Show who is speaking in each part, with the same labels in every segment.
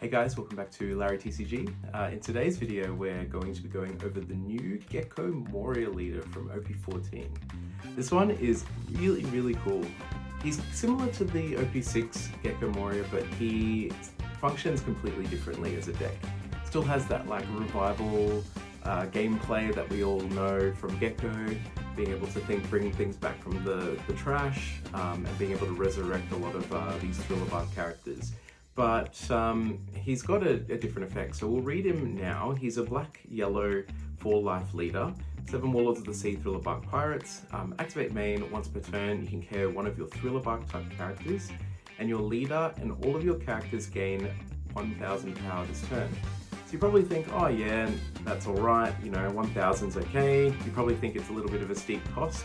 Speaker 1: Hey guys, welcome back to Larry TCG. In today's video, we're going to be going over the new Gecko Moria leader from OP14. This one is really cool. He's similar to the OP6 Gecko Moria, but he functions completely differently as a deck. Still has that like revival gameplay that we all know from Gecko, being able to bring things back from the trash, and being able to resurrect a lot of these thriller bark characters. But he's got a different effect, so we'll read him now. He's a black-yellow 4-life leader, 7 Warlords of the Sea Thriller Bark Pirates. Activate main once per turn. You can KO one of your Thriller Bark type characters, and your leader and all of your characters gain 1,000 power this turn. So you probably think, oh yeah, that's alright, you know, 1,000's okay. You probably think it's a little bit of a steep cost.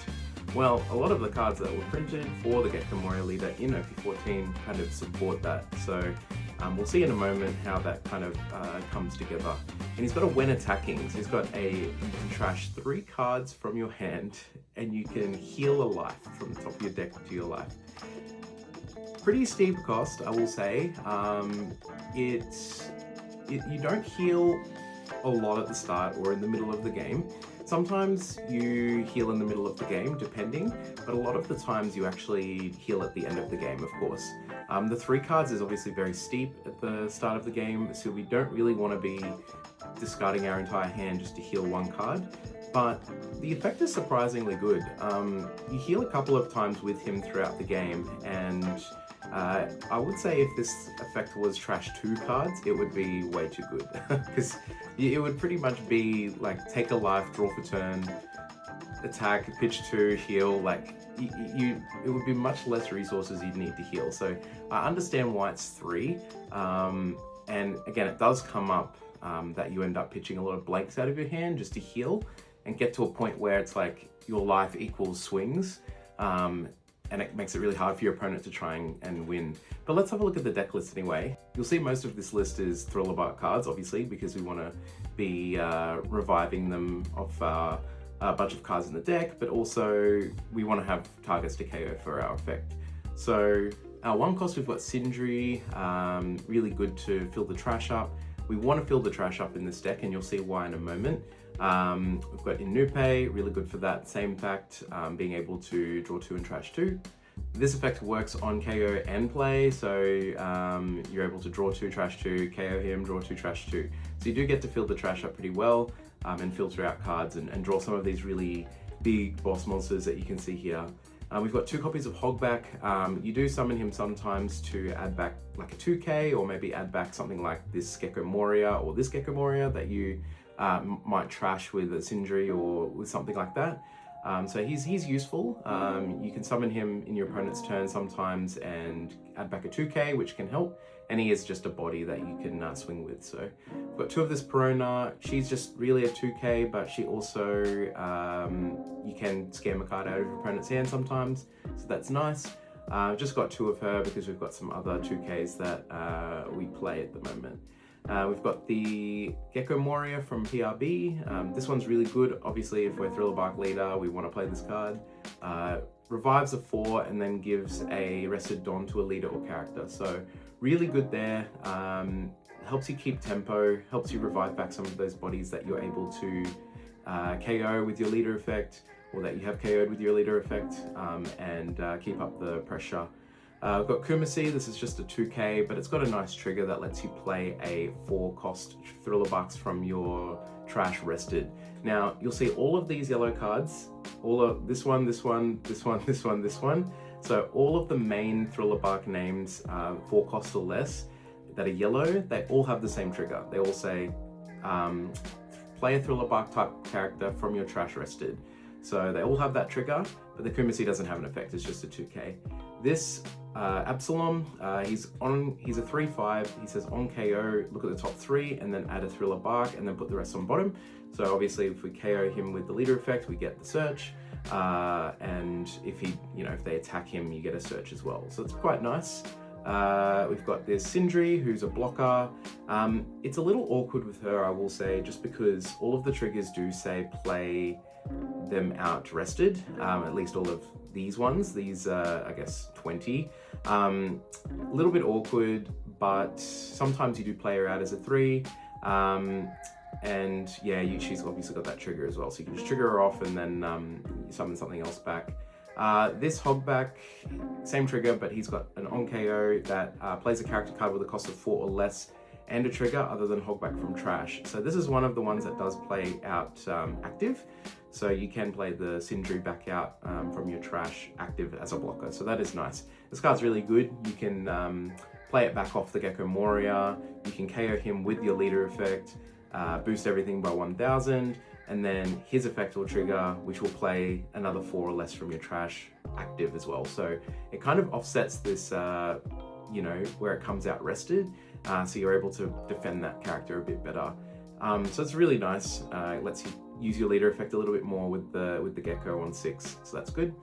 Speaker 1: Well, a lot of the cards that were printed for the Gecko Moria leader in OP14 kind of support that. So we'll see in a moment how that kind of comes together. And he's got a when attacking, so he's got you can trash 3 cards from your hand and you can heal a life from the top of your deck to your life. Pretty steep cost, I will say. You don't heal a lot at the start or in the middle of the game. Sometimes you heal in the middle of the game, depending, but a lot of the times you actually heal at the end of the game, of course. The 3 cards is obviously very steep at the start of the game, so we don't really want to be discarding our entire hand just to heal 1 card, but the effect is surprisingly good. You heal a couple of times with him throughout the game, and I would say if this effect was trash 2 cards, it would be way too good, because it would pretty much be like take a life, draw for turn, attack, pitch 2, heal. Like it would be much less resources you'd need to heal. So I understand why it's 3, and again, it does come up that you end up pitching a lot of blanks out of your hand just to heal and get to a point where it's like your life equals swings. And it makes it really hard for your opponent to try and win. But let's have a look at the deck list anyway. You'll see most of this list is Thriller Bark cards, obviously, because we want to be reviving them off a bunch of cards in the deck, but also we want to have targets to KO for our effect. So our 1 cost, we've got Sindri, really good to fill the trash up. We want to fill the trash up in this deck, and you'll see why in a moment. We've got Inupe, really good for that same fact, being able to draw 2 and trash 2. This effect works on KO and play, so you're able to draw 2, trash 2, KO him, draw 2, trash 2. So you do get to fill the trash up pretty well, and filter out cards and draw some of these really big boss monsters that you can see here. We've got 2 copies of Hogback. You do summon him sometimes to add back like a 2k, or maybe add back something like this Gecko Moria or this Gecko Moria that you might trash with a Sindri or with something like that. So he's useful. You can summon him in your opponent's turn sometimes and add back a 2k, which can help. And he is just a body that you can swing with. So we've got 2 of this Perona. She's just really a 2k, but she also, you can scam a card out of your opponent's hand sometimes. So that's nice. Just got 2 of her because we've got some other 2ks that we play at the moment. We've got the Gecko Moria from PRB. This one's really good. Obviously, if we're Thriller Bark leader, we want to play this card. Revives a 4 and then gives a Rested Dawn to a leader or character. So really good there. Helps you keep tempo, helps you revive back some of those bodies that you're able to KO with your leader effect, or that you have KO'd with your leader effect, and keep up the pressure. We've got Kumasi. This is just a 2k, but it's got a nice trigger that lets you play a 4-cost Thriller Barks from your trash rested. Now, you'll see all of these yellow cards, all of this one, this one, this one, this one, this one. So all of the main Thriller Bark names, 4 cost or less, that are yellow, they all have the same trigger. They all say, play a Thriller Bark type character from your trash rested. So they all have that trigger, but the Kumasi doesn't have an effect, it's just a 2k. This Absalom, he's a 3/5, he says on KO, look at the top 3 and then add a Thriller Bark and then put the rest on bottom. So obviously if we KO him with the leader effect, we get the search, and if they attack him, you get a search as well. So it's quite nice. We've got this Sindri, who's a blocker. It's a little awkward with her, I will say, just because all of the triggers do say play them out rested, at least all of these ones, these I guess 20. A little bit awkward, but sometimes you do play her out as a 3. And yeah, she's obviously got that trigger as well, so you can just trigger her off and then summon something else back. This Hogback, same trigger, but he's got an on KO that plays a character card with a cost of 4 or less and a trigger other than Hogback from trash. So this is one of the ones that does play out active. So you can play the Sindri back out from your trash active as a blocker. So that is nice. This card's really good. You can play it back off the Gecko Moria. You can KO him with your leader effect, boost everything by 1000. And then his effect will trigger, which will play another 4 or less from your trash active as well. So it kind of offsets this, where it comes out rested. So you're able to defend that character a bit better. So it's really nice. It lets you use your leader effect a little bit more with the Gecko on 6. So that's good.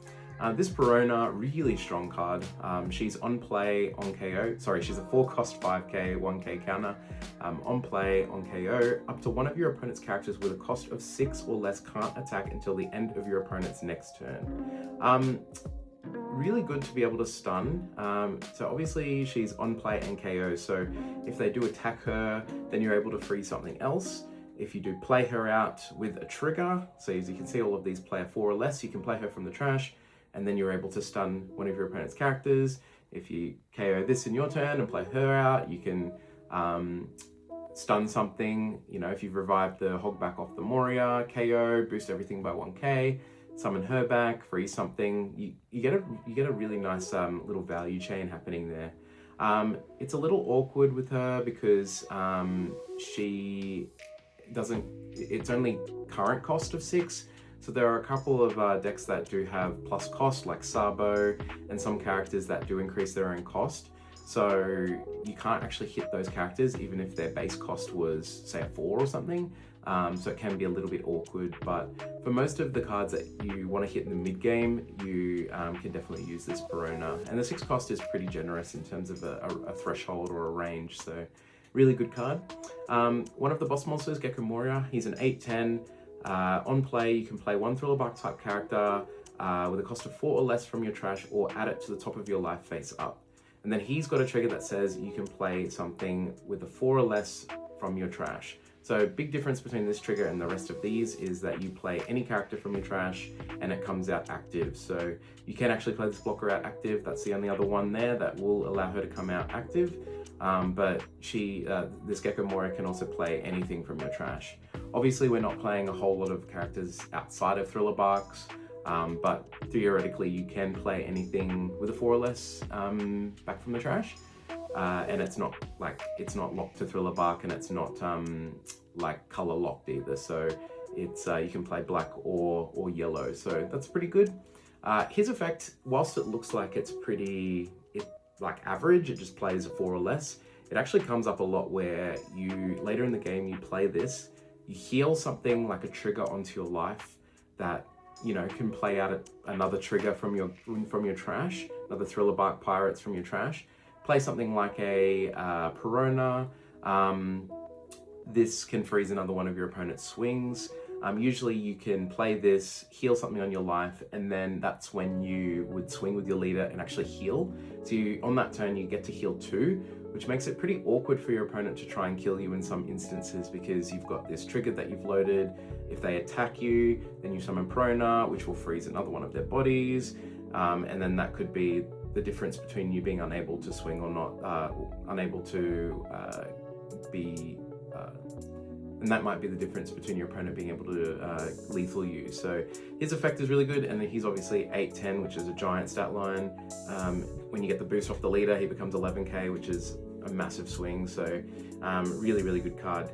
Speaker 1: This Perona, really strong card. She's on play, on KO. Sorry, she's a 4-cost 5k, 1k counter. On play, on KO. Up to one of your opponent's characters with a cost of 6 or less can't attack until the end of your opponent's next turn. Really good to be able to stun. So obviously she's on play and KO. So if they do attack her, then you're able to free something else. If you do play her out with a trigger, so as you can see all of these play a 4 or less, you can play her from the trash, and then you're able to stun one of your opponent's characters. If you KO this in your turn and play her out, you can stun something. If you've revived the Hogback off the Moria, KO, boost everything by 1k, summon her back, freeze something. You get a really nice little value chain happening there. It's a little awkward with her because it's only current cost of 6. So there are a couple of decks that do have plus cost, like Sabo, and some characters that do increase their own cost. So you can't actually hit those characters even if their base cost was, say, a 4 or something. So it can be a little bit awkward, but for most of the cards that you want to hit in the mid game, you can definitely use this Perona. And the 6 cost is pretty generous in terms of a threshold or a range, so really good card. One of the boss monsters, Gecko Moria, he's an 8/10. On play, you can play 1 Thriller Bark type character with a cost of 4 or less from your trash, or add it to the top of your life face up. And then he's got a trigger that says you can play something with a 4 or less from your trash. So big difference between this trigger and the rest of these is that you play any character from your trash and it comes out active. So you can actually play this blocker out active. That's the only other one there that will allow her to come out active. But this Gecko Moria can also play anything from your trash. Obviously, we're not playing a whole lot of characters outside of Thriller Barks, but theoretically you can play anything with a 4 or less back from the trash. And it's not locked to Thriller Bark, and it's not color locked either. So it's you can play black or yellow. So that's pretty good. His effect, whilst it looks like it's pretty average, it just plays a 4 or less. It actually comes up a lot where you later in the game you play this, you heal something like a trigger onto your life that can play out another trigger from your trash, another Thriller Bark Pirates from your trash. Play something like a Perona. This can freeze another one of your opponent's swings. Usually you can play this, heal something on your life, and then that's when you would swing with your leader and actually heal. So on that turn you get to heal 2, which makes it pretty awkward for your opponent to try and kill you in some instances, because you've got this trigger that you've loaded. If they attack you, then you summon Perona, which will freeze another one of their bodies. And then that could be the difference between you being unable to swing or not, unable to and that might be the difference between your opponent being able to lethal you. So his effect is really good, and then he's obviously 8/10, which is a giant stat line. When you get the boost off the leader, he becomes 11k, which is a massive swing. So really, really good card.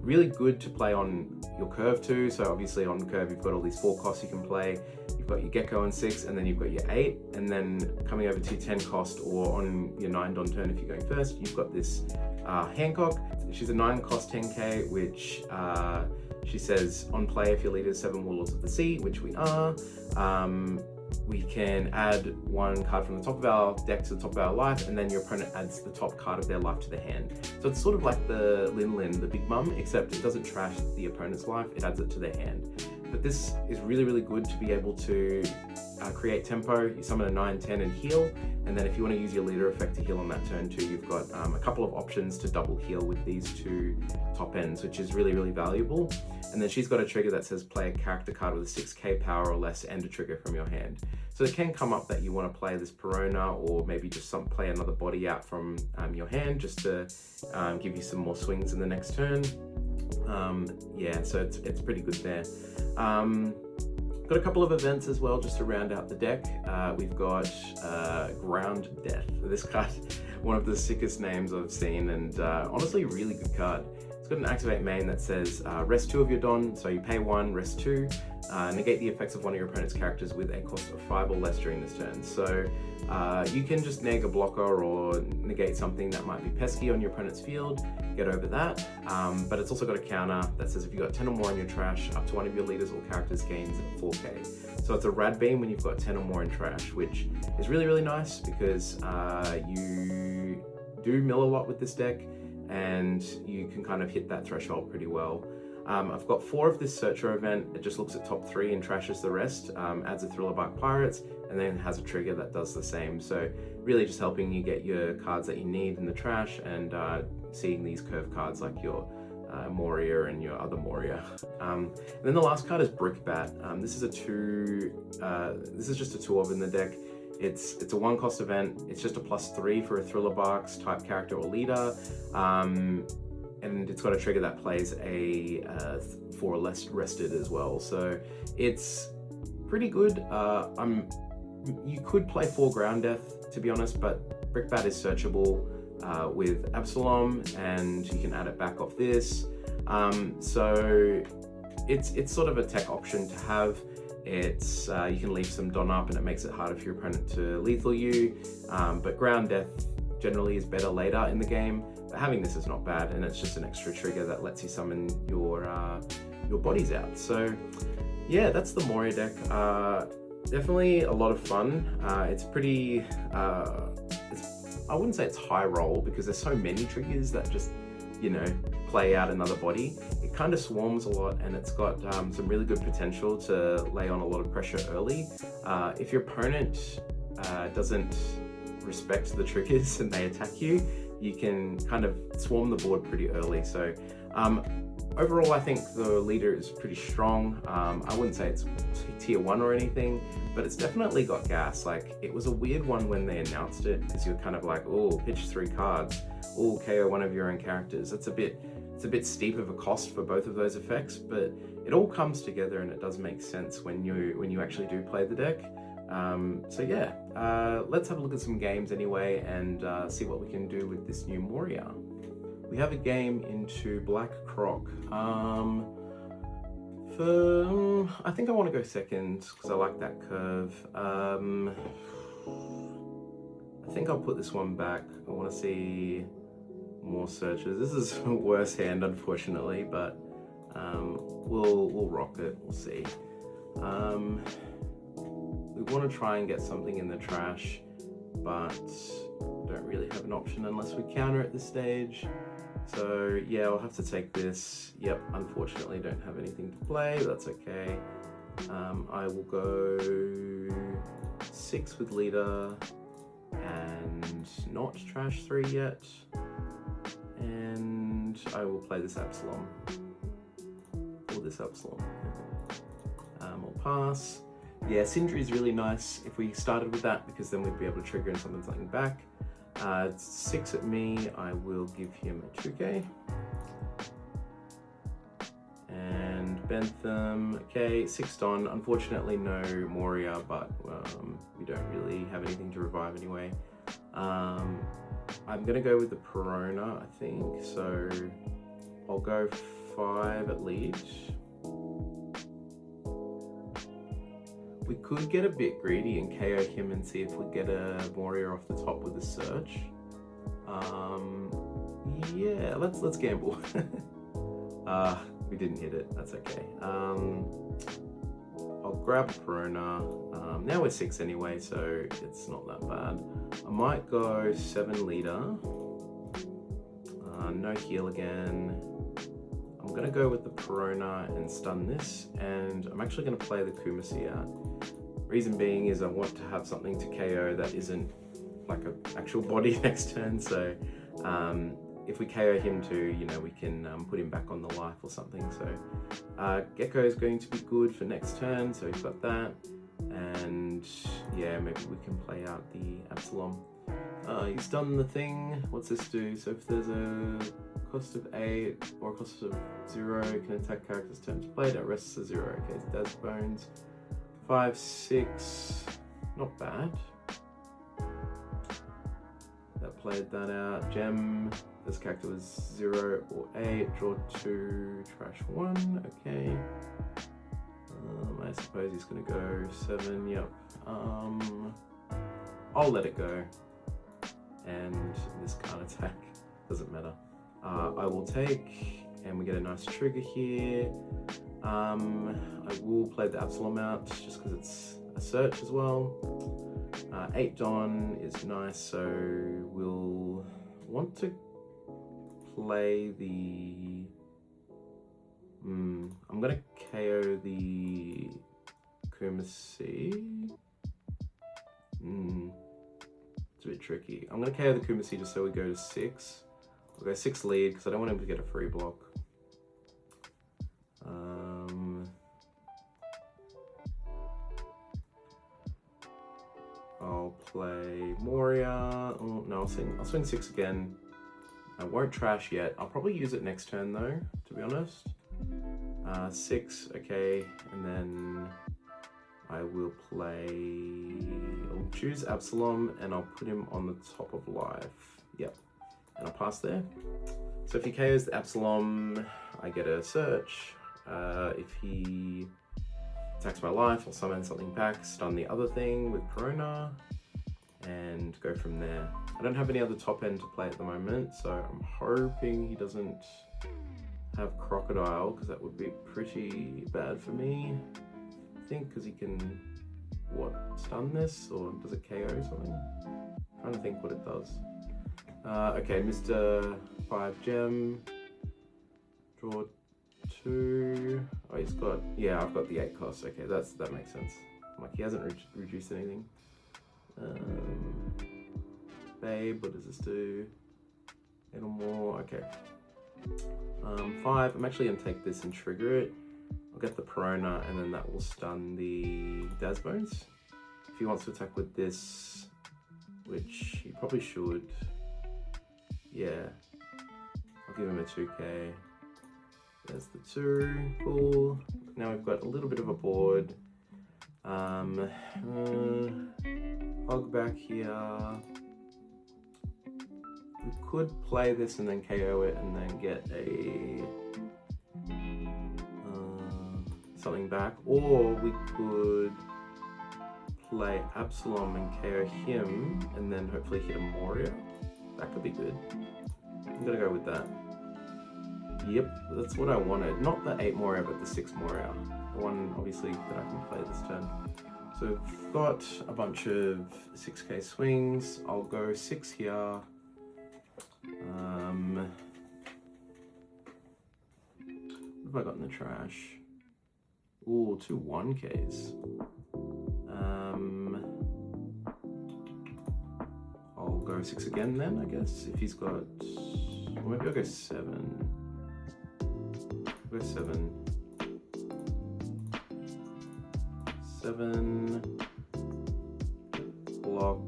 Speaker 1: Really good to play on your curve too. So obviously on curve, you've got all these 4 costs you can play. You've got your Gecko on 6, and then you've got your 8, and then coming over to your 10 cost or on your 9 on turn if you're going first, you've got this Hancock. She's a 9 cost 10k, which she says on play if your leader is 7 Warlords of the Sea, which we are. We can add 1 card from the top of our deck to the top of our life, and then your opponent adds the top card of their life to the hand. So it's sort of like the Lin, the Big Mum, except it doesn't trash the opponent's life, it adds it to their hand. but this is really good to be able to create tempo. You summon a 9, 10 and heal, and then if you want to use your leader effect to heal on that turn too, you've got a couple of options to double heal with these two top ends, which is really valuable. And then she's got a trigger that says play a character card with a 6k power or less and a trigger from your hand. So it can come up that you want to play this Perona, or maybe just play another body out from your hand just to give you some more swings in the next turn. Yeah, so it's pretty good there. Got a couple of events as well just to round out the deck. We've got Ground Death. This card, one of the sickest names I've seen, and honestly a really good card. It's got an activate main that says rest 2 of your Don, so you pay 1, rest 2, negate the effects of one of your opponent's characters with a cost of 5 or less during this turn. So you can just neg a blocker or negate something that might be pesky on your opponent's field, get over that, but it's also got a counter that says if you've got 10 or more in your trash, up to one of your leaders or characters gains 4k. So it's a rad beam when you've got 10 or more in trash, which is really nice because you do mill a lot with this deck, and you can kind of hit that threshold pretty well. I've got 4 of this Searcher event. It just looks at top 3 and trashes the rest, adds a Thriller Bark Pirates, and then has a trigger that does the same. So really just helping you get your cards that you need in the trash, and seeing these curve cards like your Moria and your other Moria. And then the last card is Brickbat. This is a 2, this is just a 2 of in the deck. It's a 1 cost event. It's just a +3 for a Thriller Barks type character or leader. And it's got a trigger that plays a 4 or less rested as well. So it's pretty good. You could play 4 Ground Death, to be honest, but Brickbat is searchable with Absalom, and you can add it back off this. So it's sort of a tech option to have. It's you can leave some Don up and it makes it harder for your opponent to lethal you, but Ground Death generally is better later in the game. But having this is not bad, and it's just an extra trigger that lets you summon your bodies out. So yeah, that's the Moria deck. Definitely a lot of fun. It's pretty, I wouldn't say it's high roll because there's so many triggers that just, you know, play out another body. It kind of swarms a lot, and it's got some really good potential to lay on a lot of pressure early. If your opponent doesn't respect the triggers and they attack you, you can kind of swarm the board pretty early. So overall, I think the leader is pretty strong. I wouldn't say it's tier 1 or anything, but it's definitely got gas. Like, it was a weird one when they announced it, because you're kind of like, oh, pitch 3 cards, oh, KO one of your own characters. It's a bit steep of a cost for both of those effects, but it all comes together and it does make sense when you actually do play the deck. So yeah, let's have a look at some games anyway, and see what we can do with this new Moria. We have a game into Black Croc. I think I want to go second because I like that curve. I think I'll put this one back. I want to see more searches. This is a worse hand, unfortunately, but we'll rock it. We'll see. We want to try and get something in the trash, but don't really have an option unless we counter at this stage. So yeah, I'll have to take this. Yep, unfortunately don't have anything to play, but that's okay. I will go 6 with leader and not trash 3 yet. And I will play this Absalom. Or this Absalom. I'll pass. Yeah, Sindri is really nice if we started with that, because then we'd be able to trigger and summon something back. 6 at me, I will give him a 2k. And Bentham, okay, 6 Don. Unfortunately no Moria, but we don't really have anything to revive anyway. I'm gonna go with the Perona, I think, so I'll go 5 at lead. We could get a bit greedy and KO him and see if we get a Moria off the top with a search. Yeah, let's gamble. We didn't hit it, that's okay. I'll grab Perona. Now we're 6 anyway, so it's not that bad. I might go 7 leader. No heal again. I I'm gonna go with the Perona and stun this, and I'm actually gonna play the Kumasi out. Reason being is I want to have something to KO that isn't like an actual body next turn, so if we KO him too, you know, we can put him back on the life or something. So Gecko is going to be good for next turn, so we've got that. And yeah, maybe we can play out the Absalom. He's done the thing. What's this do? So if there's a cost of 8 or a cost of 0, can attack characters turns played at rests to 0. Okay, it's Daz Bones. 5, 6, not bad. That played that out. Gem, this character was 0 or 8, draw 2, trash 1, okay. I suppose he's gonna go 7, yep. I'll let it go. And this can't attack, doesn't matter. I will take, and we get a nice trigger here. I will play the Absalom out just because it's a search as well. 8 Don is nice, so we'll want to play the... I'm gonna KO the Kumasi. It's a bit tricky. I'm gonna KO the Kumasi just so we go to 6. We'll go 6 lead because I don't want him to get a free block. I'll play Moria. Oh, no, I'll swing 6 again. I won't trash yet. I'll probably use it next turn though, to be honest. 6, okay, and then I will play, I'll choose Absalom and I'll put him on the top of life. Yep, and I'll pass there. So if he KOs the Absalom, I get a search. If he attacks my life, I'll summon something back, stun the other thing with Perona, and go from there. I don't have any other top end to play at the moment, so I'm hoping he doesn't have Crocodile, because that would be pretty bad for me, I think, because he can, what, stun this, or does it KO something? I'm trying to think what it does. Okay, Mr. 5 Gem, draw 2, oh he's got, yeah, I've got the 8 cost, okay, that makes sense. Like, he hasn't reduced anything. Babe, what does this do? 8 or more, okay. 5, I'm actually going to take this and trigger it. I'll get the Perona and then that will stun the Daz Bones. If he wants to attack with this, which he probably should, yeah, I'll give him a 2k. There's the 2, cool. Now we've got a little bit of a board. Hog back here. We could play this and then KO it and then get a something back, or we could play Absalom and KO him and then hopefully hit a Moria. That could be good. I'm gonna go with that. Yep, that's what I wanted. Not the 8 Moria, but the 6 Moria. The one obviously that I can play this turn. So we've got a bunch of 6k swings. I'll go 6 here. What have I got in the trash? Ooh, 2 1ks. I'll go 6 again then, I guess. If he's got, or maybe I'll go 7. I'll go 7. 7. Block.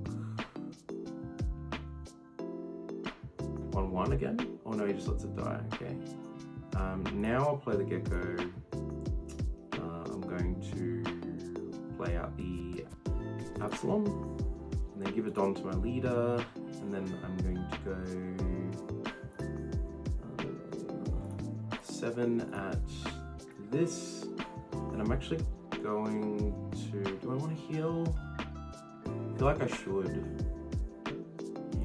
Speaker 1: 1 again? Oh no, he just lets it die, okay. Now I'll play the Gecko. I'm going to play out the Absalom, and then give a Don to my leader, and then I'm going to go 7 at this, and I'm actually going to, do I want to heal? I feel like I should.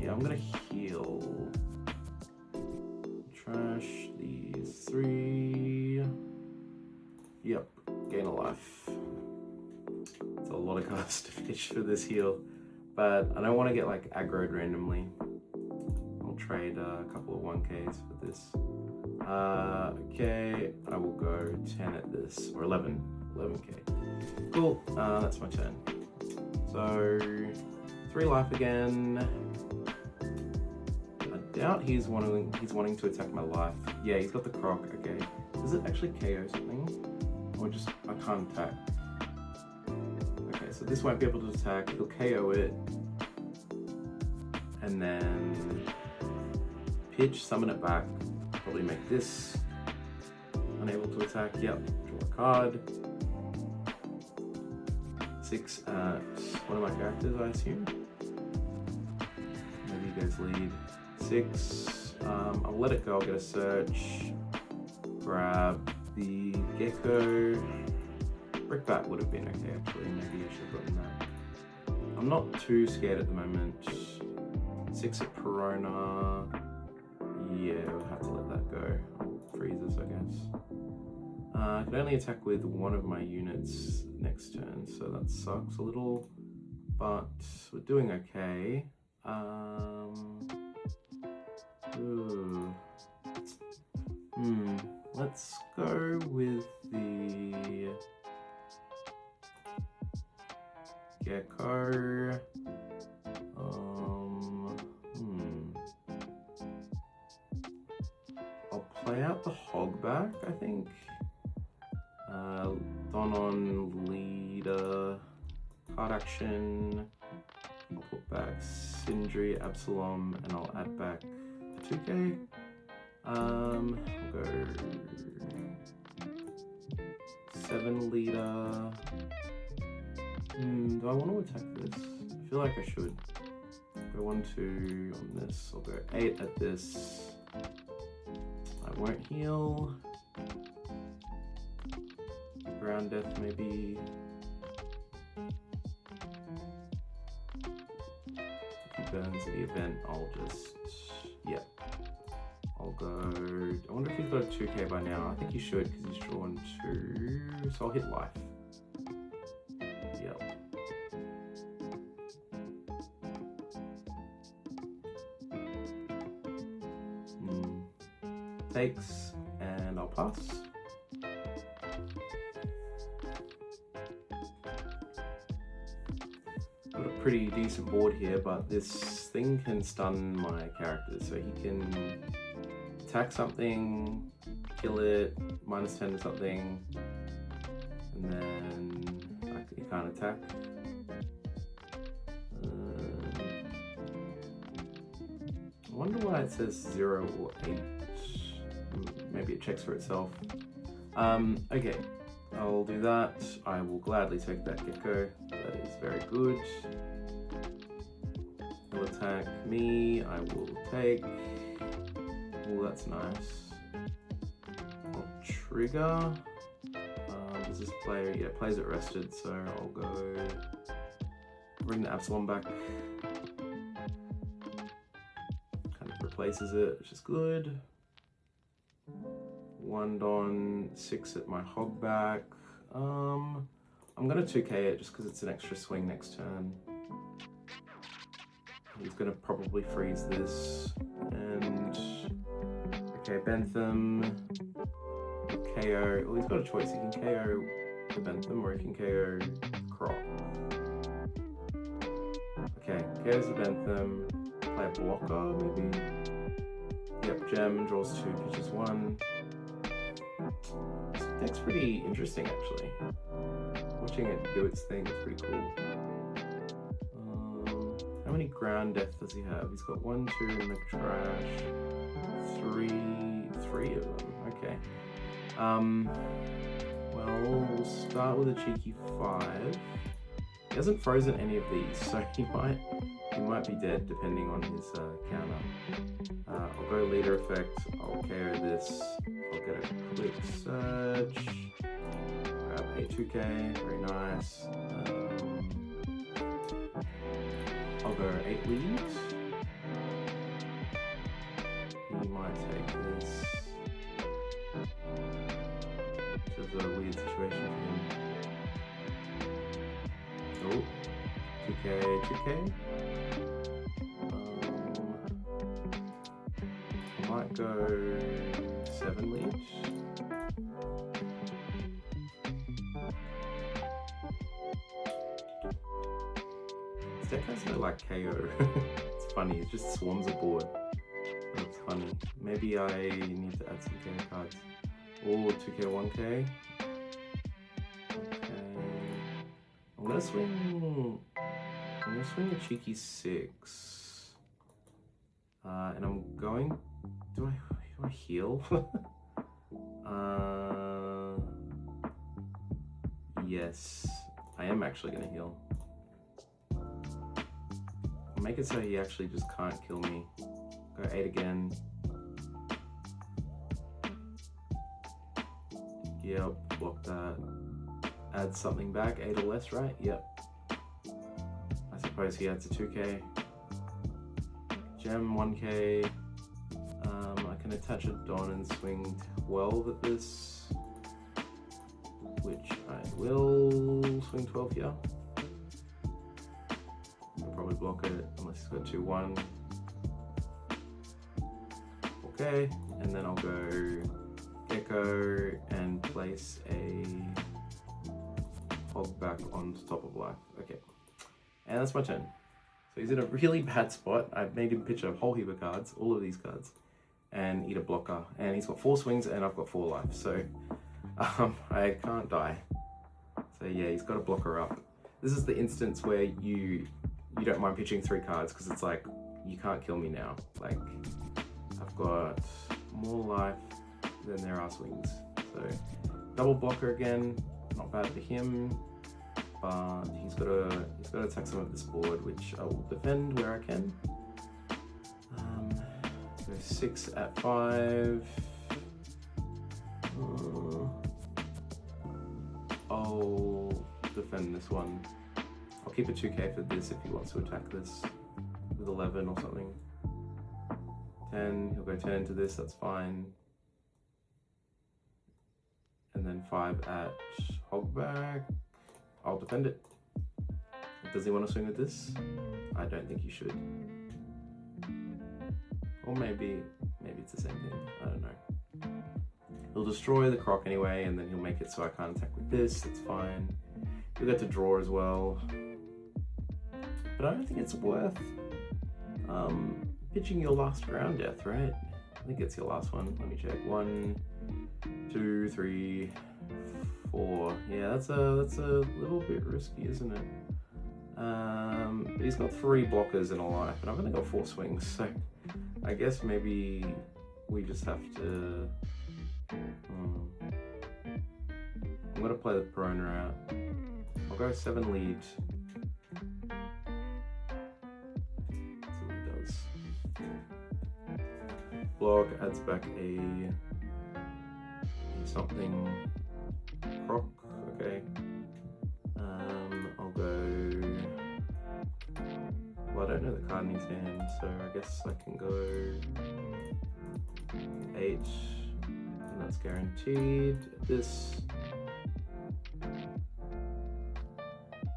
Speaker 1: Yeah, I'm gonna heal. Trash these 3. Yep, gain a life. It's a lot of cards to fish for this heal, but I don't want to get like aggroed randomly. I'll trade a couple of 1ks for this. Okay, I will go 10 at this, or 11. 11k. Cool, that's my turn. So, 3 life again. I doubt he's wanting to attack my life. Yeah, he's got the croc, okay. Does it actually KO something? Or just, I can't attack. Okay, so this won't be able to attack, he'll KO it. And then pitch, summon it back. Probably make this unable to attack. Yep, draw a card. 6 at one of my characters, I assume. Maybe you guys lead. 6. I'll let it go. I'll get a search. Grab the Gecko. Brickbat would have been okay, actually. Maybe I should have gotten that. I'm not too scared at the moment. 6 at Perona. Yeah, we'll have to let that go. Freezes, I guess. I can only attack with one of my units next turn, so that sucks a little, but we're doing okay. Let's go with the Gecko. I'll play out the Hogback, I think. Don on leader, card action. I'll put back Sindri, Absalom, and I'll add back 2k. I'll go 7 leader. Do I want to attack this? I feel like I should. Go 1, 2 on this. I'll go 8 at this. I won't heal. Ground death maybe. If he burns the event, I'll just, yep. I'll go, I wonder if he's got a 2k by now. I think he should because he's drawn 2, so I'll hit life. Yep. Takes, and I'll pass. Got a pretty decent board here, but this thing can stun my characters, so he can attack something, kill it, -10 to something, and then he can't attack. I wonder why it says 0 or 8. Maybe it checks for itself. Okay, I'll do that. I will gladly take that Gecko. That is very good. He'll attack me. I will take. Oh, that's nice. I'll trigger. Does this player? Yeah, plays it rested, so I'll go bring the Absalom back. Kind of replaces it, which is good. 1 Don, 6 at my Hogback. I'm gonna 2k it just because it's an extra swing next turn. He's gonna probably freeze this. And okay, Bentham, KO. Well, he's got a choice. He can KO the Bentham or he can KO Croc. Okay, KO's the Bentham. Play a blocker maybe. Yep, gem, draws 2, pitches 1. This deck's pretty interesting actually. Watching it do its thing is pretty cool. How many ground death does he have? He's got 1, 2 in the trash. 3 of them, okay. Well, we'll start with a cheeky 5. He hasn't frozen any of these, so he might be dead depending on his counter. I'll go leader effect, I'll KO this, I'll get a quick search, grab a 2k, very nice. I'll go 8 leads. He might take this. This is a weird situation for him. Oh, 2k. I might go 7 deck has no like KO. It's funny, it just swarms a board. That's funny. Maybe I need to add some KO cards. Oh, 2K, 1K. Okay. I'm gonna swing a cheeky 6. And I'm going, do I heal? Yes, I am actually gonna heal. Make it so he actually just can't kill me. Go 8 again. Yep, block that. Add something back, 8 or less, right? Yep. I suppose he adds a 2K. Gem 1K. I can attach a Don and swing 12 at this, which I will swing 12 here. I'll probably block it unless he's got 2-1. Okay, and then I'll go Gecko and place a hog back on top of life. Okay, and that's my turn. So he's in a really bad spot. I've made him pitch a whole heap of cards, all of these cards, and eat a blocker. And he's got 4 swings and I've got 4 life. So I can't die. So yeah, he's got a blocker up. This is the instance where you don't mind pitching 3 cards because it's like, you can't kill me now. Like, I've got more life than there are swings. So double blocker again, not bad for him. But he's got to attack some of this board, which I will defend where I can. So 6 at 5. I'll defend this one. I'll keep a 2K for this if he wants to attack this with 11 or something. 10, he'll go 10 into this, that's fine. And then 5 at hogback. I'll defend it. Does he want to swing with this? I don't think he should. Or maybe it's the same thing. I don't know. He'll destroy the croc anyway, and then he'll make it so I can't attack with this. That's fine. He'll get to draw as well. But I don't think it's worth pitching your last ground death, right? I think it's your last one. Let me check. 1, 2, 3, 4. Yeah, that's a little bit risky, isn't it? But he's got 3 blockers in a life, and I've only got 4 swings, so I guess maybe we just have to. I'm gonna play the Perona out. I'll go 7 lead. That's what he does. Block adds back a something croc. Okay. I'll go. Well, I don't know the card in his hand, so I guess I can go 8, and that's guaranteed. This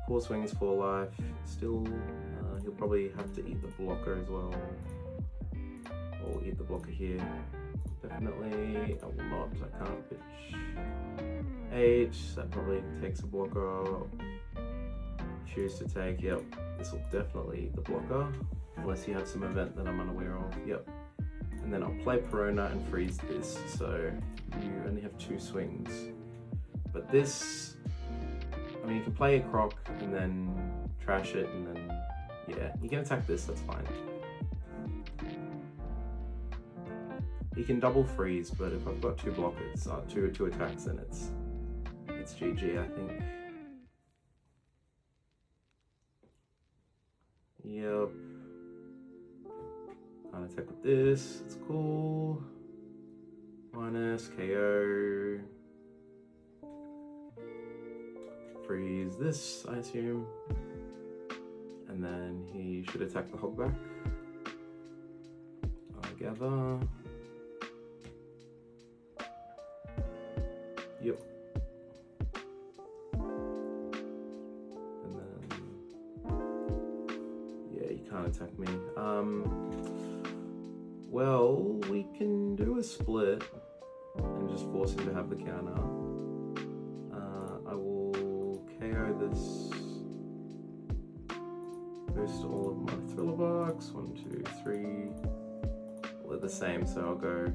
Speaker 1: 4 swings, 4 life. Still, he'll probably have to eat the blocker as well, or eat the blocker here. Definitely, I will not. I can't pitch 8. That probably takes a blocker. Choose to take. Yep, this will definitely eat the blocker, unless you have some event that I'm unaware of. Yep. And then I'll play Perona and freeze this, so you only have 2 swings. But this, I mean, you can play a croc and then trash it, and then, yeah, you can attack this, that's fine. You can double freeze, but if I've got 2 blockers, two attacks, then it's GG, I think. Yep. Can't attack with this, it's cool. Minus, KO. Freeze this, I assume. And then he should attack the hogback. I gather. Yep. And then, yeah, you can't attack me. Well, we can do a split and just force him to have the counter. I will KO this boost all of my thriller bucks. 1, 2, 3. Well, they're the same, so I'll go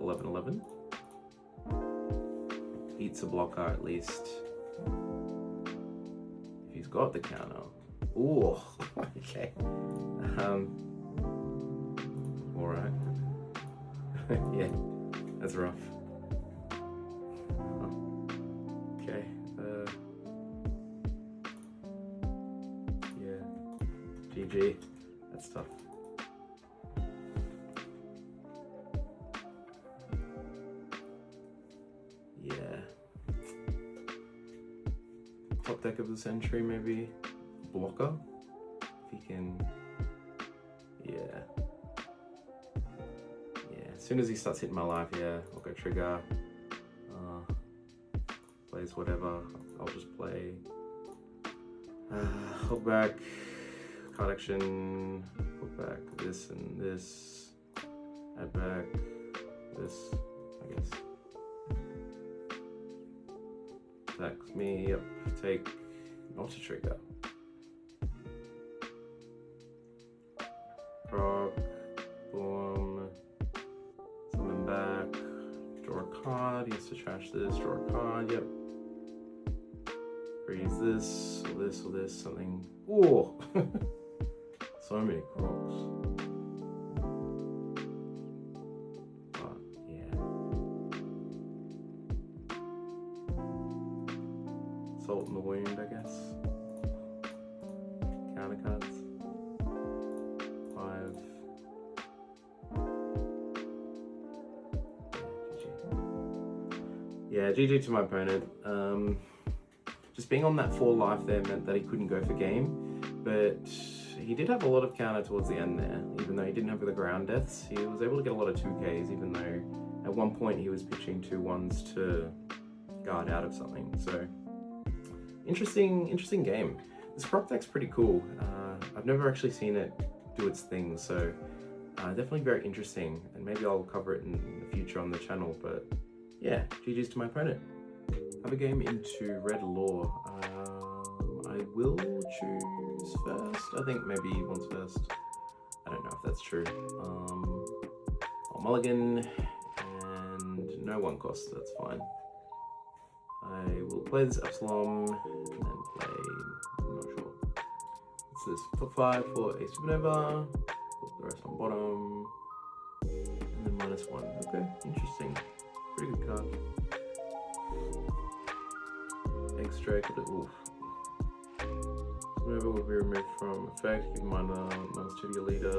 Speaker 1: 11, 11. Eats a blocker at least. If he's got the counter. Ooh, okay. Alright. Yeah, that's rough. Okay. Yeah. GG. That's tough. Yeah. Top deck of the century, maybe. Blocker. If he can. Yeah. As soon as he starts hitting my life, yeah, I'll go trigger. Plays whatever. I'll just play. Hold back. Card action. Hold back this and this. Add back this, I guess. Attacks me. Yep. Take. Not a trigger. Proc. Boom. Summon back. Draw a card. He has to trash this. Draw a card. Yep. Freeze this, or this, or this. Something. Oh! So many crocs. But, yeah. Salt in the wound, I guess. Counter cards. 5. Yeah, GG to my opponent. Just being on that 4 life there meant that he couldn't go for game, but he did have a lot of counter towards the end there. Even though he didn't have the ground deaths, he was able to get a lot of 2Ks, even though at one point he was pitching 2 1s to guard out of something. So interesting game. This prop deck's pretty cool. I've never actually seen it do its thing, so definitely very interesting, and maybe I'll cover it in the future on the channel. But yeah, GG's to my opponent. Have a game into Red Law. I will choose first. I think maybe he wants first. I don't know if that's true. I'll mulligan and no 1 cost, that's fine. I will play this Epsilon and then play, I'm not sure. It's this top 5 for a supernova. Put the rest on bottom. And then -1. Okay, interesting. Pretty good card. Extract. Oof. Supernova will be removed from effect. Give -2 to your leader.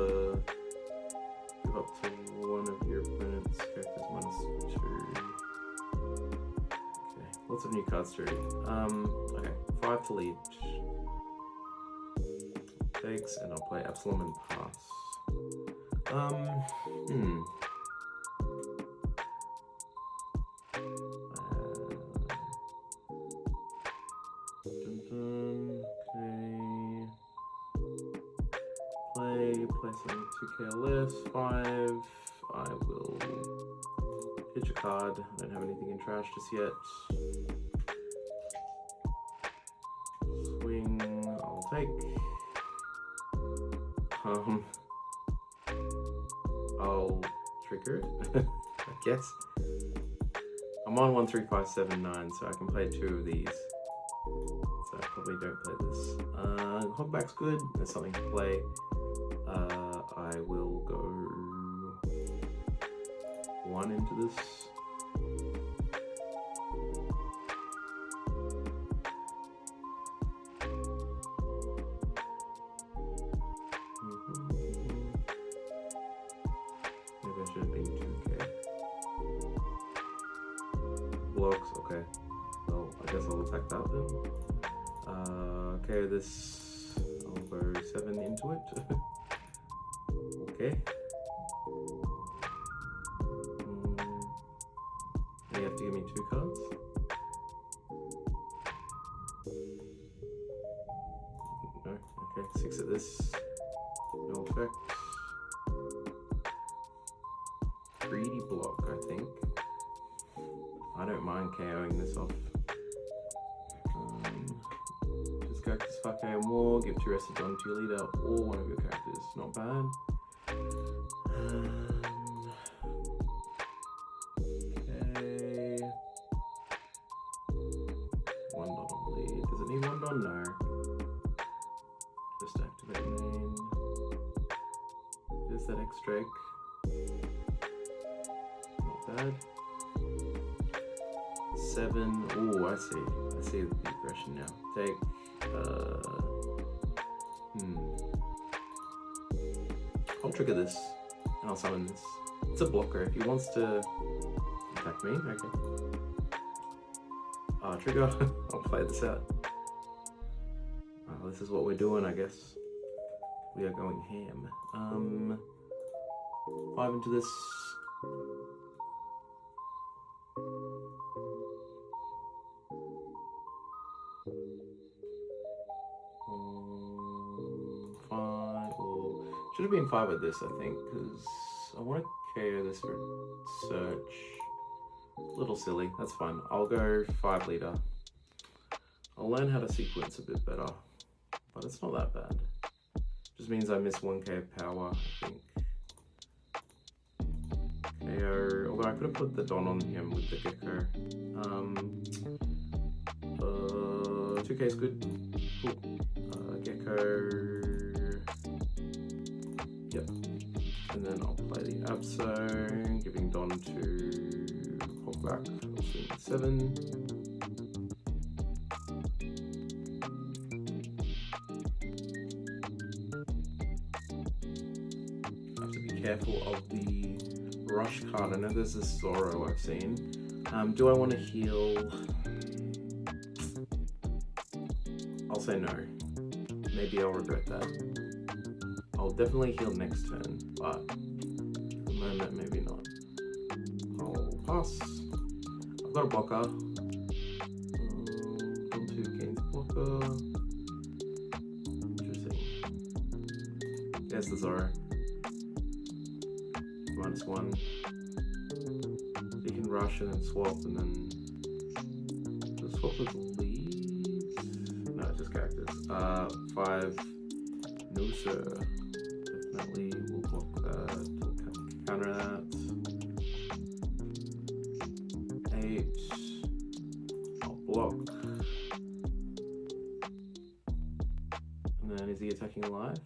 Speaker 1: Give up to one of your opponent's characters -2. Okay, lots of new cards to read. Okay, 5 to lead. Takes, and I'll play Epsilon and pass. Okay. Play some 2k less. 5. I will pitch a card. I don't have anything in trash just yet. Swing. I'll take. I'll trigger it. I guess. I'm on 1, 3, 5, 7, 9, so I can play 2 of these. So I probably don't play this. Hogback's good. There's something to play. I will go 1 into this. Maybe I should have been 2k. Blocks, okay. Well, I guess I'll attack that then. Okay, this, I'll go 7 into it. Okay. You have to give me 2 cards. No, okay, 6 at this. No effect. Greedy block, I think. I don't mind KOing this off. Just Cactus 5k or more, give 2 rested on to your leader or one of your characters. Not bad. Okay. 1 dot on bleed. Does it need 1 dot? No. Just activate main. There's that X-Drake. Not bad. 7. Oh, I see the aggression now. Take. I'll trigger this and I'll summon this. It's a blocker. If he wants to attack me, okay. Trigger. I'll play this out. This is what we're doing, I guess. We are going ham. 5 into this. 5, or should have been 5 with this, I think, because I want to KO this for search. A little silly, that's fine. I'll go 5 leader. I'll learn how to sequence a bit better, but it's not that bad. Just means I miss 1k of power, I think. KO, although I could have put the Don on him with the Gecko. 2k is good. Cool. Gecko. Yep. And then I'll play the Abso, giving Don to Hawk back. I'll swing 7. I have to be careful of the Rush card. I know there's this Zorro I've seen. Do I want to heal? I'll say no. Maybe I'll regret that. I'll definitely heal next turn, but at the moment, maybe not. I'll pass. I've got a blocker. 2 gains blocker. Interesting. There's the Zorro. -1. You can rush and then swap, and then swap with leads. No, it's just characters. 5. No sir. Definitely will block that. We'll counter that. 8. I'll block. And then is he attacking live?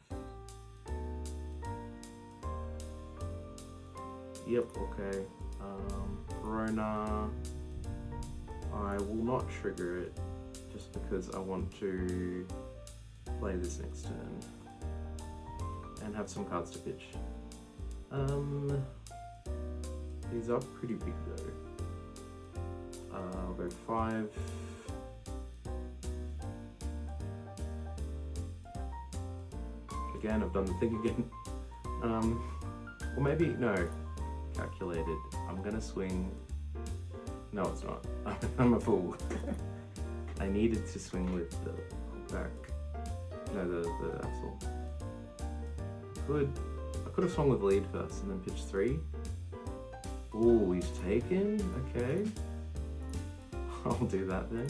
Speaker 1: Yep, okay. Perona. I will not trigger it just because I want to play this next turn and have some cards to pitch. These are pretty big though. I'll go 5. Again, I've done the thing again. Or maybe, no. Calculated. I'm gonna swing. No, it's not. I'm a fool. I needed to swing with the back. No, the axle. I could have swung with lead first and then pitch 3. Oh, he's taken. Okay. I'll do that then.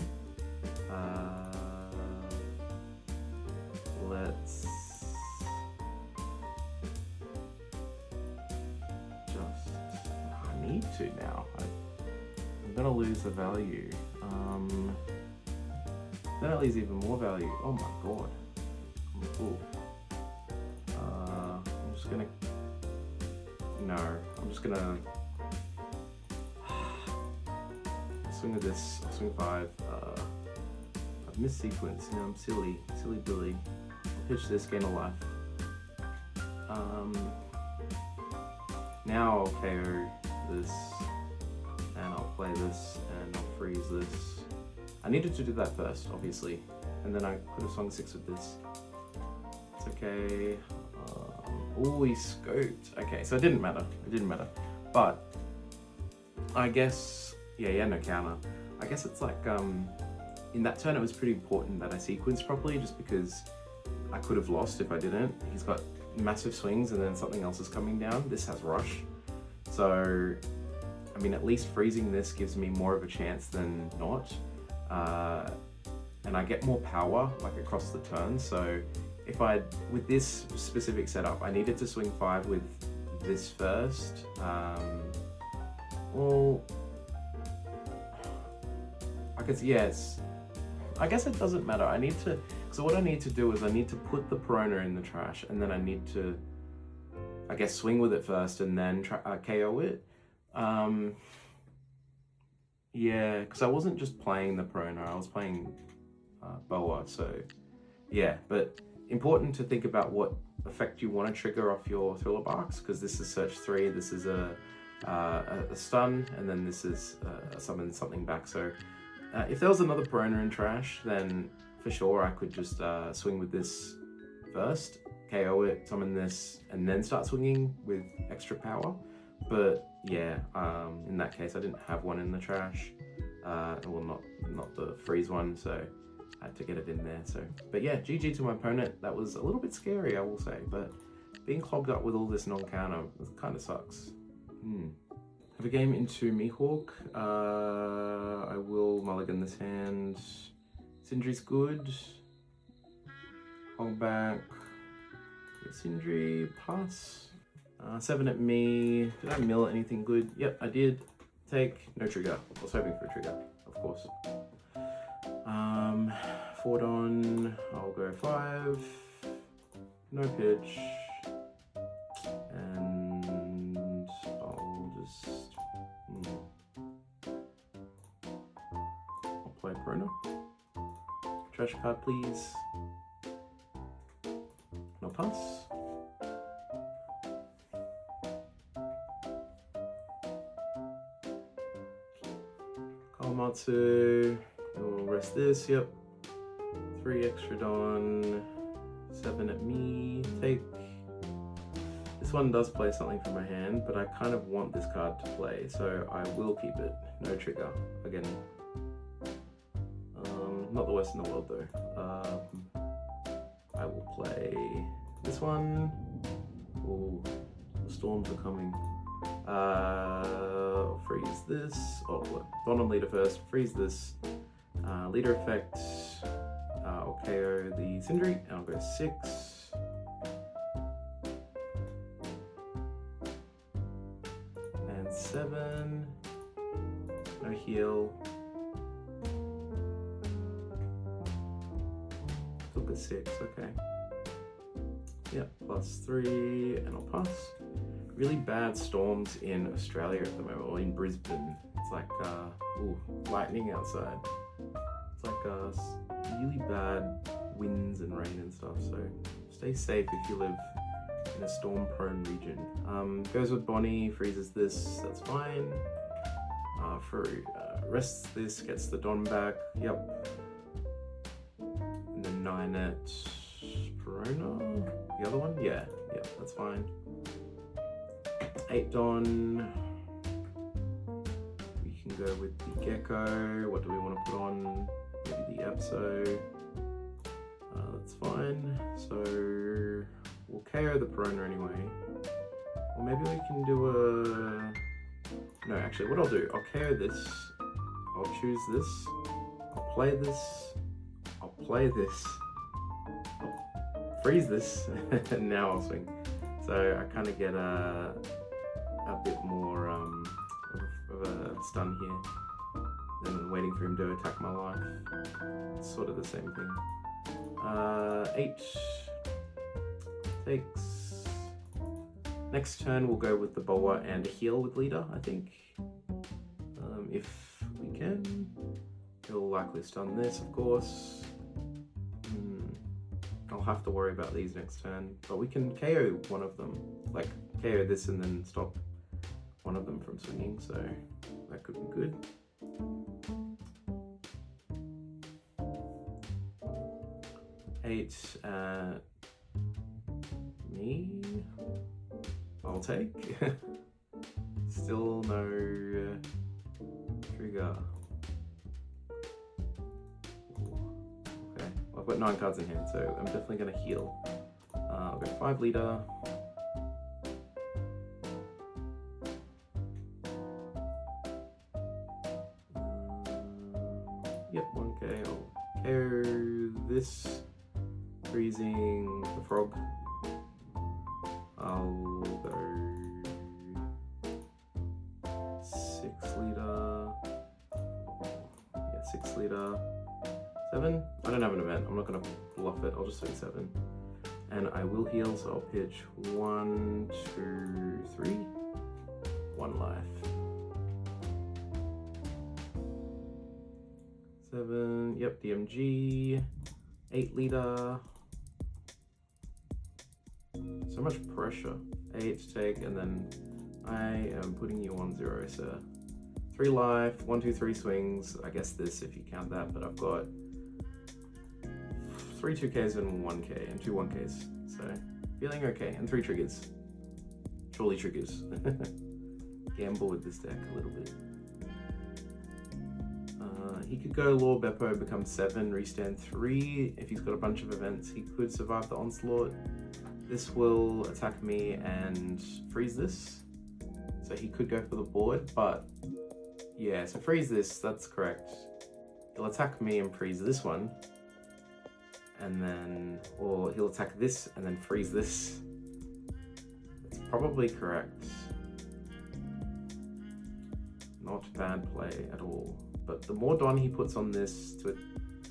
Speaker 1: Let's I need to now. I'm gonna lose the value. Then it leaves even more value. Oh my god. I'm a fool. I'm just gonna. No, I'm just gonna swing with this. I'll swing 5. I've missed sequence. You know, I'm silly Billy. I'll pitch this, gain a life. Now I'll KO this, and I'll play this, and I'll freeze this. I needed to do that first, obviously, and then I could have swung 6 with this. It's okay. Oh, he scoped. Okay, so it didn't matter. But I guess, yeah, no counter. I guess it's like, in that turn it was pretty important that I sequenced properly, just because I could have lost if I didn't. He's got massive swings and then something else is coming down. This has rush. So, I mean, at least freezing this gives me more of a chance than not. and I get more power like across the turn. So if with this specific setup, I needed to swing 5 with this first. Well, I guess, yes. I guess it doesn't matter. So what I need to do is I need to put the Perona in the trash, and then I need to, I guess, swing with it first and then KO it. Yeah, because I wasn't just playing the Perona, I was playing Boa, so yeah. But important to think about what effect you want to trigger off your Thriller Barks, because this is Search 3, this is a stun, and then this is a summon something back. So if there was another Perona in trash, then for sure I could just swing with this first, KO it, summon this, and then start swinging with extra power. But yeah, in that case I didn't have one in the trash, well, not the freeze one, so I had to get it in there. So, but yeah, GG to my opponent. That was a little bit scary, I will say, but being clogged up with all this non-counter kind of sucks. Have a game into Mihawk. I will mulligan this hand. Sindri's good. Hold back. Sindri, pass. 7 at me. Did I mill anything good? Yep, I did. Take, no trigger. I was hoping for a trigger, of course. 4 on, I'll go 5. No pitch. And I'll just... I'll play Perona. Trash card, please. No pass. Kawamatsu, we'll rest this, yep. 3 extra Dawn, 7 at me, take. This one does play something from my hand, but I kind of want this card to play, so I will keep it. No trigger, again. Not the worst in the world though. I will play this one. Oh, the storms are coming. Freeze this. Oh, what? Bottom leader first. Freeze this. Leader effect. I'll KO the Sindri. I'll go 6. And 7. No heal. Took a 6. Okay. Yep. +3, and I'll pass. Really bad storms in Australia at the moment, or in Brisbane. It's like, ooh, lightning outside. It's like really bad winds and rain and stuff, so stay safe if you live in a storm-prone region. Goes with Bonnie, freezes this, that's fine. Rests this, gets the Don back, yep. And then 9 at Perona, the other one? Yeah, that's fine. 8 Don. We can go with the Gecko. What do we want to put on? Maybe the Epso. That's fine. So we'll KO the Perona anyway. Or maybe we can do a... No, actually, what I'll do, I'll KO this. I'll choose this. I'll play this. I'll play this. I'll freeze this. And now I'll swing. So I kind of get a bit more of a stun here than waiting for him to attack my life. It's sort of the same thing. 8 takes. Next turn we'll go with the Boa and a heal with leader, I think. If we can. He'll likely stun this, of course. I'll have to worry about these next turn, but we can KO one of them. Like, KO this and then stop one of them from swinging, so that could be good. Eight at me. I'll take. Still no trigger. Okay, well, I've got 9 cards in hand, so I'm definitely going to heal. I'll go 5 leader. Yep, 1k. I'll KO this, freezing the frog. I'll go 6 liter. Yeah, 6 liter. 7? I don't have an event. I'm not gonna bluff it. I'll just say 7. And I will heal, so I'll pitch 1, 2, 3. 1 life. 7. Yep, DMG. 8 liter. So much pressure. 8 to take, and then I am putting you on 0, sir. 3 life, 1, 2, 3 swings. I guess this if you count that, but I've got 3 2Ks and 1K, and 2 1Ks. So feeling okay, and 3 triggers. Surely triggers. Gamble with this deck a little bit. He could go Law Beppo, become 7, restand 3. If he's got a bunch of events, he could survive the onslaught. This will attack me and freeze this. So he could go for the board, but yeah, so freeze this, that's correct. He'll attack me and freeze this one. And then, or he'll attack this and then freeze this. That's probably correct. Not bad play at all. But the more Don he puts on this to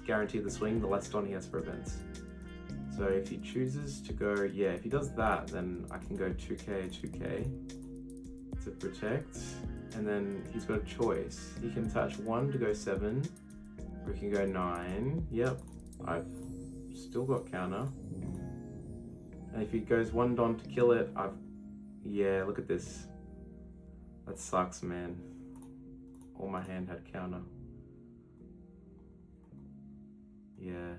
Speaker 1: guarantee the swing, the less Don he has for events. So if he chooses to go, yeah, if he does that, then I can go 2K, 2K to protect. And then he's got a choice. He can attach 1 to go 7, or he can go 9. Yep, I've still got counter. And if he goes 1 Don to kill it, yeah, look at this. That sucks, man. All my hand had counter. Yeah,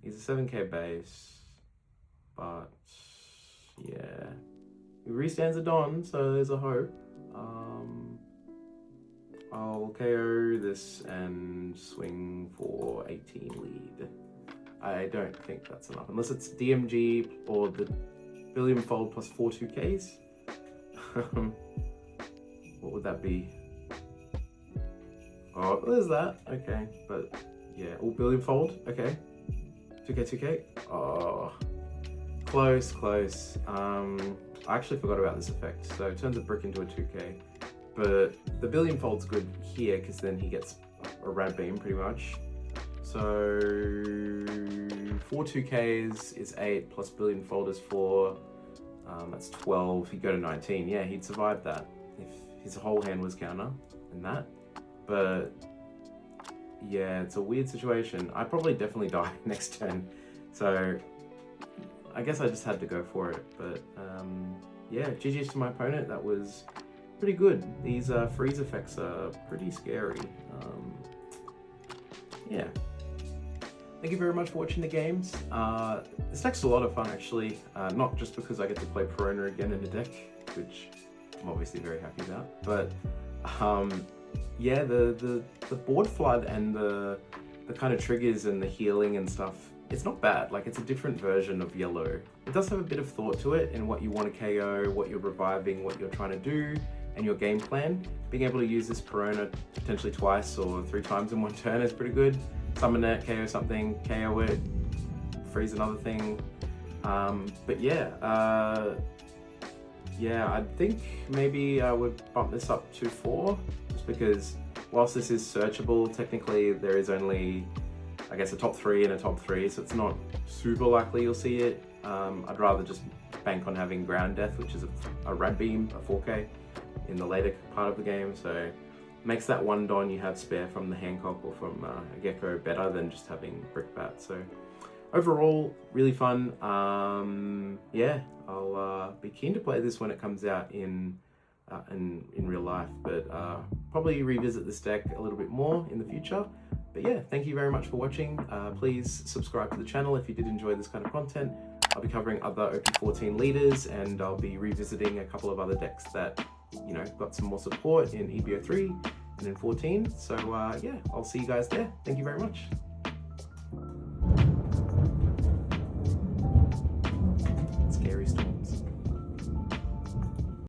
Speaker 1: he's a 7K base, but yeah. He restands a Don, so there's a hope. I'll KO this and swing for 18 lead. I don't think that's enough, unless it's DMG or the billion fold plus 4 2Ks. What would that be? Oh, there's that. Okay, but yeah, all billion fold. Okay, 2K, 2K. Oh, close, close. I actually forgot about this effect. So it turns a brick into a 2K, but the billion fold's good here because then he gets a rad beam pretty much. So 4 2Ks is 8 plus billion fold is 4. That's 12. He'd go to 19. Yeah, he'd survive that if his whole hand was counter and that. But yeah, it's a weird situation. I probably definitely die next turn. So I guess I just had to go for it. But yeah, GG's to my opponent. That was pretty good. These freeze effects are pretty scary. Yeah. Thank you very much for watching the games. This deck's a lot of fun actually. Not just because I get to play Perona again in the deck, which I'm obviously very happy about. But yeah, the board flood and the kind of triggers and the healing and stuff, it's not bad. Like, it's a different version of yellow. It does have a bit of thought to it in what you want to KO, what you're reviving, what you're trying to do, and your game plan. Being able to use this Perona potentially twice or 3 times in one turn is pretty good. Summon it, KO something, KO it, freeze another thing. But yeah, yeah, I think maybe I would bump this up to 4, just because whilst this is searchable, technically there is only, I guess, a top 3 and a top 3, so it's not super likely you'll see it. I'd rather just bank on having Ground Death, which is a rad beam, a 4K, in the later part of the game, so makes that 1 Don you have spare from the Hancock or from a Gecko better than just having Brickbat. So overall, really fun. Yeah, I'll be keen to play this when it comes out in real life, but probably revisit this deck a little bit more in the future. But yeah, thank you very much for watching. Please subscribe to the channel if you did enjoy this kind of content. I'll be covering other OP14 leaders, and I'll be revisiting a couple of other decks that, you know, got some more support in EBO3 and in 14. So yeah, I'll see you guys there. Thank you very much.